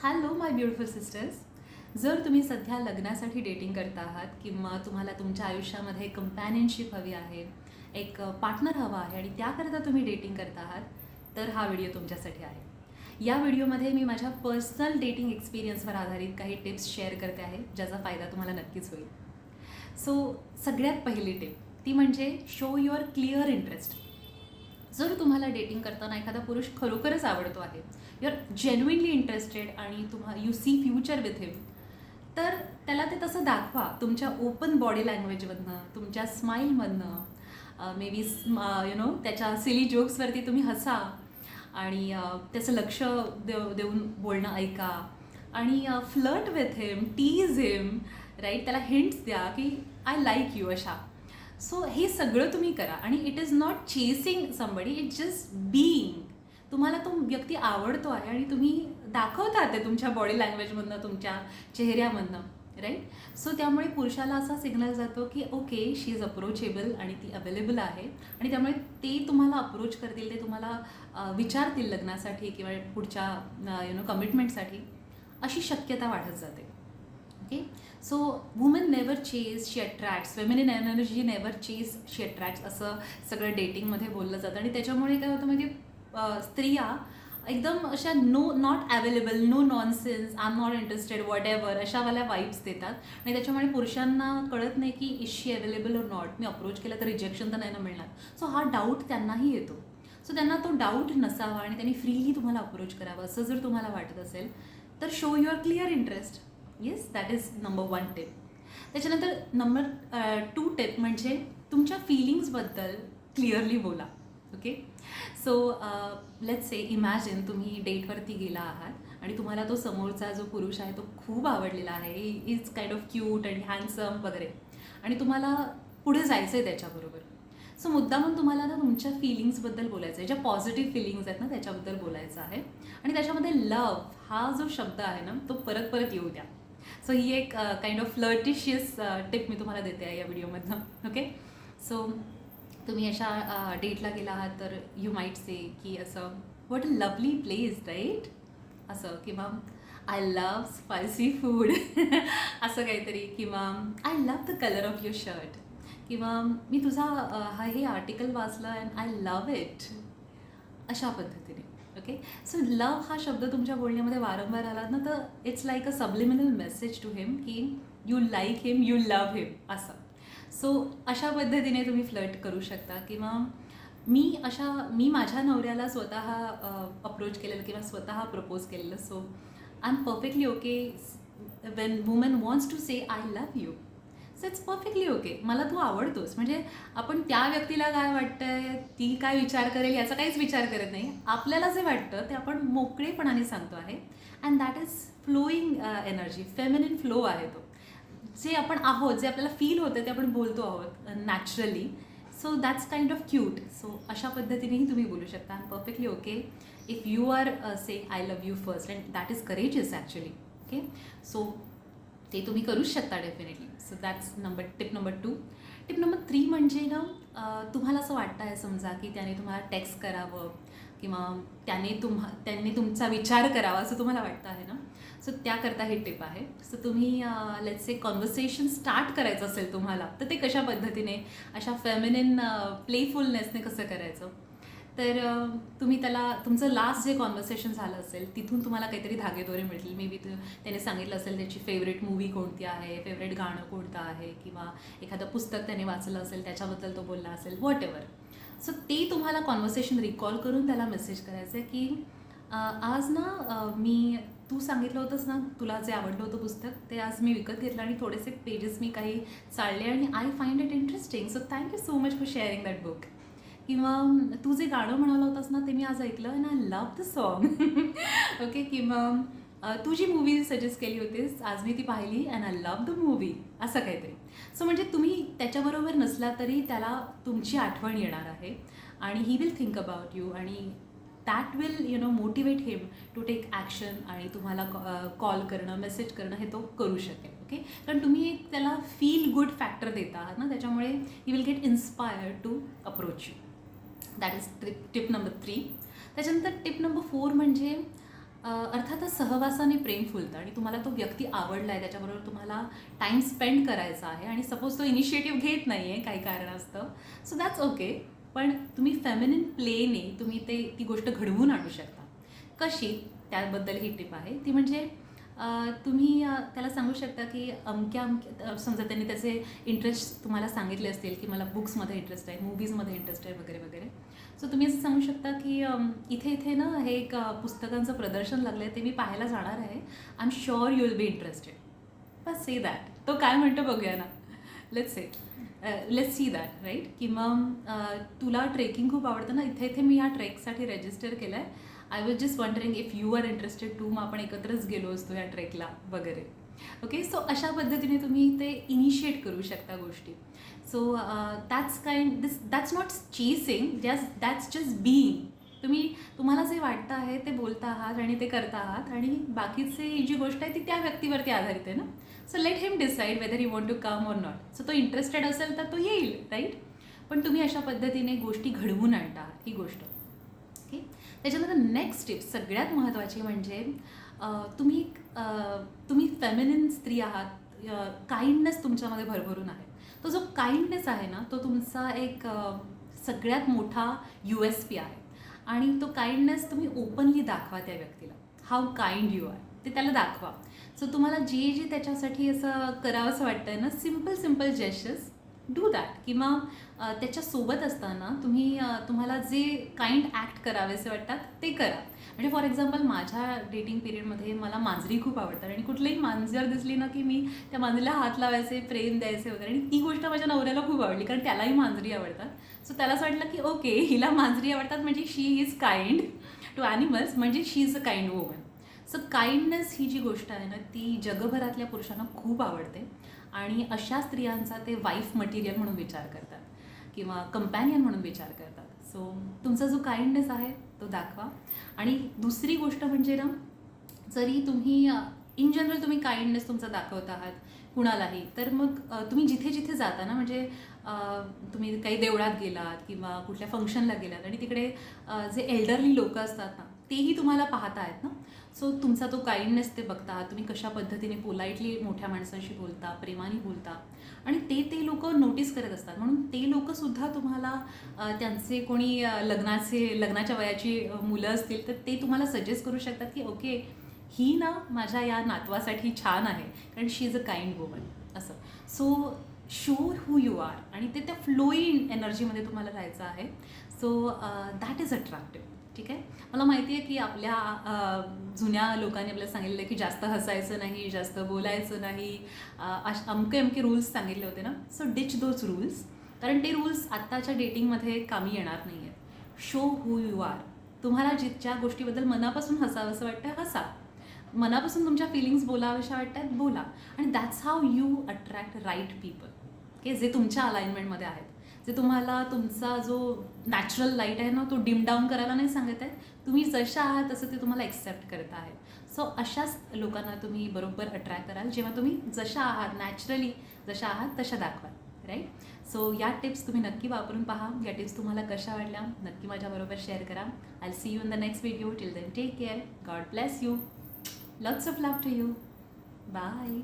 Hello माय beautiful sisters. जर तुम्ही सध्या लग्नासाठी डेटिंग करता आहात किंवा तुम्हाला तुमच्या आयुष्यामध्ये कंपॅनियनशिप हवी आहे, एक पार्टनर हवा आहे आणि त्याकरता तुम्ही डेटिंग करता आहात, तर हा व्हिडिओ तुमच्यासाठी आहे. या व्हिडिओमध्ये मी माझ्या पर्सनल डेटिंग एक्सपिरियन्सवर आधारित काही टिप्स शेअर करते आहे, ज्याचा फायदा तुम्हाला नक्कीच होईल. सो सगळ्यात पहिली टिप ती म्हणजे शो युअर क्लिअर इंटरेस्ट. जर तुम्हाला डेटिंग करताना एखादा पुरुष खरोखरच आवडतो आहे, यू आर जेन्युइनली इंटरेस्टेड आणि यू सी फ्युचर विथ हिम, तर त्याला ते तसं दाखवा. तुमच्या ओपन बॉडी लँग्वेजमधनं, तुमच्या स्माईलमधनं, मे बी त्याच्या सिली जोक्सवरती तुम्ही हसा आणि त्याचं लक्ष देऊन बोलणं ऐका आणि flirt with him, tease him, right. त्याला हिंट्स द्या की आय लाईक यू अशा. सो हे सगळं तुम्ही करा आणि it is not chasing somebody, it's just being. तुम्हाला तो व्यक्ती आवडतो आहे आणि तुम्ही दाखवता ते तुमच्या बॉडी लँग्वेजमधनं, तुमच्या चेहऱ्यामधनं, राईट. सो त्यामुळे पुरुषाला असा सिग्नल जातो की ओके, शी इज अप्रोचेबल आणि ती अवेलेबल आहे आणि त्यामुळे ते तुम्हाला अप्रोच करतील, ते तुम्हाला विचारतील लग्नासाठी किंवा पुढच्या कमिटमेंटसाठी, अशी शक्यता वाढत जाते. Okay. So woman never chase, she attracts. Feminine energy never chase, she attracts असं सगळं डेटिंगमध्ये बोललं जातं आणि त्याच्यामुळे काय होतं म्हणजे स्त्रिया एकदम अशा not available, no nonsense, I am not interested, whatever अशावाल्या वाईब्स देतात आणि त्याच्यामुळे पुरुषांना कळत नाही की इज शी अवेलेबल और नॉट. मी अप्रोच केलं तर रिजेक्शन तर नाही ना मिळणार. सो हा डाऊट त्यांनाही येतो. सो त्यांना तो डाऊट नसावा आणि त्यांनी फ्रीली तुम्हाला अप्रोच करावं असं जर तुम्हाला वाटत असेल तर show your clear interest. Yes, that is number 1 tip. त्याच्यानंतर नंबर 2 टिप म्हणजे तुमच्या फिलिंग्सबद्दल क्लिअरली बोला. Okay. So let's say, imagine तुम्ही डेटवरती गेला आहात आणि तुम्हाला तो समोरचा जो पुरुष आहे तो खूप आवडलेला आहे, इज काइंड ऑफ क्यूट आणि हँडसम वगैरे, आणि तुम्हाला पुढे जायचं आहे त्याच्याबरोबर. सो मुद्दामून तुम्हाला ना तुमच्या फिलिंग्सबद्दल बोलायचं आहे, ज्या पॉझिटिव्ह फिलिंग्स आहेत ना त्याच्याबद्दल बोलायचं आहे आणि त्याच्यामध्ये लव्ह हा जो शब्द आहे ना तो परत परत येऊ द्या. सो ही एक काइंड ऑफ फ्लर्टिशियस टिप मी तुम्हाला देते आहे या व्हिडिओमधनं. ओके. सो तुम्ही अशा डेटला गेला आहात तर यू माईट से की असं, what a lovely place, right, असं, किंवा आय लव्ह स्पायसी फूड असं काहीतरी, किंवा I love the colour of your shirt, किंवा मी तुझा हे आर्टिकल वाचलं अँड आय लव्ह इट, अशा पद्धतीने. ओके. सो लव्ह हा शब्द तुमच्या बोलण्यामध्ये वारंवार आला ना तर it's like a subliminal message to him की you like him, you love him, असं. सो अशा पद्धतीने तुम्ही फ्लर्ट करू शकता. किंवा मी माझ्या नवऱ्याला स्वतः अप्रोच केलेलं किंवा स्वतः प्रपोज केलेलं. So I am perfectly okay when woman wants to say I love you. So it's perfectly okay. मला तू आवडतोस, म्हणजे आपण त्या व्यक्तीला काय वाटतंय, ती काय विचार करेल याचा काहीच विचार करत नाही. आपल्याला जे वाटतं ते आपण मोकळेपणाने सांगतो आहे and that is flowing energy, feminine flow आहे तो. जे आपण आहोत, जे आपल्याला फील होतं ते आपण बोलतो आहोत naturally. So that's kind of cute. So अशा पद्धतीनेही तुम्ही बोलू शकता. I am perfectly okay if you are saying I love you first and that is courageous actually. Okay. So ते तुम्ही करूच शकता definitely. So that's tip number 2. Tip number 3 म्हणजे ना, तुम्हाला असं वाटतं आहे समजा की त्याने तुम्हाला टेक्स्ट करावं किंवा त्यांनी तुमचा विचार करावा असं तुम्हाला वाटतं आहे ना, सो त्याकरता ही टिप आहे. सो तुम्ही लेट्स से कॉन्व्हर्सेशन स्टार्ट करायचं असेल तुम्हाला, तर ते कशा पद्धतीने, अशा फेमिनिन प्लेफुलनेसने कसं करायचं, तर तुम्ही त्याला तुमचं लास्ट जे कॉन्व्हर्सेशन झालं असेल तिथून तुम्हाला काहीतरी धागेदोरे मिळतील. मे बी त्याने सांगितलं असेल त्याची फेवरेट मूवी कोणती आहे, फेवरेट गाणं कोणतं आहे, किंवा एखादं पुस्तक त्याने वाचलं असेल त्याच्याबद्दल तो बोलला असेल, व्हॉट एव्हर. सो ते तुम्हाला कॉन्व्हर्सेशन रिकॉल करून त्याला मेसेज करायचं आहे की आज ना तू सांगितलं होतंस ना तुला जे आवडलं होतं पुस्तक, ते आज मी विकत घेतलं आणि थोडेसे पेजेस मी काही चालले आणि I find it interesting, so thank you so much for sharing that book. किंवा तू जे गाणं म्हणालं होतंस ना ते मी आज ऐकलं and I love the song. Okay. किंवा तू जी मूवी सजेस्ट केली होतीस आज मी ती पाहिली and I love the movie, असं काहीतरी. सो म्हणजे तुम्ही त्याच्याबरोबर नसला तरी त्याला तुमची आठवण येणार आहे आणि he will think about you आणि that will motivate him to take action आणि तुम्हाला कॉल करणं, मेसेज करणं हे तो करू शकेल. ओके. कारण तुम्ही एक त्याला फील गुड फॅक्टर देता आहात ना, त्याच्यामुळे he will get inspired to approach you. That is tip number 3. त्याच्यानंतर टिप नंबर 4 म्हणजे अर्थातच सहवासाने प्रेम फुलतं आणि तुम्हाला तो व्यक्ती आवडला आहे, त्याच्याबरोबर तुम्हाला टाईम स्पेंड करायचा आहे आणि सपोज तो इनिशिएटिव्ह घेत नाही आहे काही कारणास्तव, सो दॅट्स ओके. पण तुम्ही फेमिनिन प्लेने तुम्ही ती गोष्ट घडवून आणू शकता. कशी? त्याबद्दल ही टिप आहे. ती म्हणजे तुम्ही त्याला सांगू शकता की अमक्या अमक्या समजा त्यांनी त्याचे इंटरेस्ट तुम्हाला सांगितले असतील की मला बुक्समध्ये इंटरेस्ट आहे, मूव्हीजमध्ये इंटरेस्ट आहे वगैरे वगैरे. सो तुम्ही असं सांगू शकता की इथे इथे ना हे एक पुस्तकांचं प्रदर्शन लागलं आहे, ते मी पाहायला जाणार आहे. I am sure you will be interested. बस से दॅट. तो काय म्हणतो बघूया ना. Let's see that right. किंवा तुला ट्रेकिंग खूप आवडतं ना, इथे इथे मी ह्या ट्रेकसाठी रजिस्टर केलं आहे. I was just wondering if you are interested to, मग आपण एकत्रच गेलो असतो या ट्रेकला वगैरे. ओके, सो अशा पद्धतीने तुम्ही ते इनिशिएट करू शकता गोष्टी. So that's not chasing, that's just being. तुम्हाला जे वाटतं आहे ते बोलता आहात आणि ते करता आहात, आणि बाकीची जी गोष्ट आहे ती त्या व्यक्तीवरती आधारित आहे ना. So let him decide whether you want to come or not. So तो इंटरेस्टेड असेल तर तो येईल, राईट. पण तुम्ही अशा पद्धतीने गोष्टी घडवून आणता ही गोष्ट. ओके, त्याच्यानंतर नेक्स्ट टिप सगळ्यात महत्त्वाची म्हणजे तुम्ही फेमिनिन स्त्री आहात, काइंडनेस तुमच्यामध्ये भरभरून आहे. तो जो काइंडनेस आहे ना, तो तुमचा एक सगळ्यात मोठा USP आहे. आणि तो काइंडनेस तुम्ही ओपनली दाखवा त्या व्यक्तीला. हाऊ काइंड यू आर ते त्याला दाखवा. सो तुम्हाला जे त्याच्यासाठी असं करावंसं वाटतं आहे ना, सिम्पल जेस्चर्स डू दॅट. किंवा त्याच्यासोबत असताना तुम्हाला जे काइंड ॲक्ट करावेसे वाटतात ते करा. म्हणजे फॉर एक्झाम्पल माझ्या डेटिंग पिरियडमध्ये मला मांजरी खूप आवडतात, आणि कुठलीही मांजर दिसली ना की मी त्या मांजरीला हात लावायचे, प्रेम द्यायचे वगैरे. आणि ती गोष्ट माझ्या नवऱ्याला खूप आवडली, कारण त्यालाही मांजरी आवडतात. सो त्याला असं वाटलं की ओके, हिला मांजरी आवडतात म्हणजे she is kind to animals, म्हणजे she is a kind woman. So kindness ही जी गोष्ट आहे ना, ती जगभरातल्या पुरुषांना खूप आवडते. आणि अशा स्त्रियांचा ते वाईफ मटेरियल म्हणून विचार करतात किंवा कंपॅनियन म्हणून विचार करतात. सो तुमचा जो काइंडनेस आहे तो दाखवा. आणि दुसरी गोष्ट म्हणजे ना, जरी तुम्ही इन जनरल तुम्ही काइंडनेस तुमचा दाखवत आहात कुणालाही, तर मग तुम्ही जिथे जिथे जाता ना, म्हणजे तुम्ही काही देवळात गेलात किंवा कुठल्या फंक्शनला गेलात आणि तिकडे जे एल्डरली लोकं असतात ना, तेही तुम्हाला पाहता आहेत ना. सो तुमचा तो काइंडनेस ते बघता, तुम्ही कशा पद्धतीने पोलाइटली मोठ्या माणसांशी बोलता, प्रेमाने बोलता, आणि ते लोकं नोटीस करत असतात. म्हणून ते लोकंसुद्धा तुम्हाला त्यांचे कोणी लग्नाच्या वयाची मुलं असतील तर ते तुम्हाला सजेस्ट करू शकतात की ओके, ही ना माझ्या या नातवासाठी छान आहे, कारण she is a kind woman असं. So show who you are, आणि ते त्या फ्लोईंग एनर्जीमध्ये तुम्हाला राहायचं आहे. So that is attractive. ठीक आहे. मला माहिती आहे की आपल्या जुन्या लोकांनी आपल्याला सांगितलं आहे की जास्त हसायचं नाही, जास्त बोलायचं नाही, अमके रूल्स सांगितले होते ना. सो डिच दोज रूल्स, कारण ते रूल्स आत्ताच्या डेटिंगमध्ये कामी येणार नाही आहेत. Show who you are. तुम्हाला ज्या गोष्टीबद्दल मनापासून हसावंसं वाटतं हसा, मनापासून तुमच्या फिलिंग्स बोलाव्याशा वाटतात बोला. आणि that's how you attract right people, okay, जे तुमच्या अलाइनमेंटमध्ये आहेत, जे तुम्हाला तुमचा जो नॅचरल लाईट आहे ना तो डिम डाऊन करायला नाही सांगत आहेत. तुम्ही जशा आहात तसं ते तुम्हाला एक्सेप्ट करत आहेत. सो अशाच लोकांना तुम्ही बरोबर अट्रॅक्ट कराल जेव्हा तुम्ही जशा आहात, नॅचरली जशा आहात तशा दाखवाल, राईट. सो या टिप्स तुम्ही नक्की वापरून पहा. या टिप्स तुम्हाला कशा वाटल्या नक्की माझ्याबरोबर शेअर करा. I see you in the next video. Till then take care. God bless you. Lots of love to you. Bye.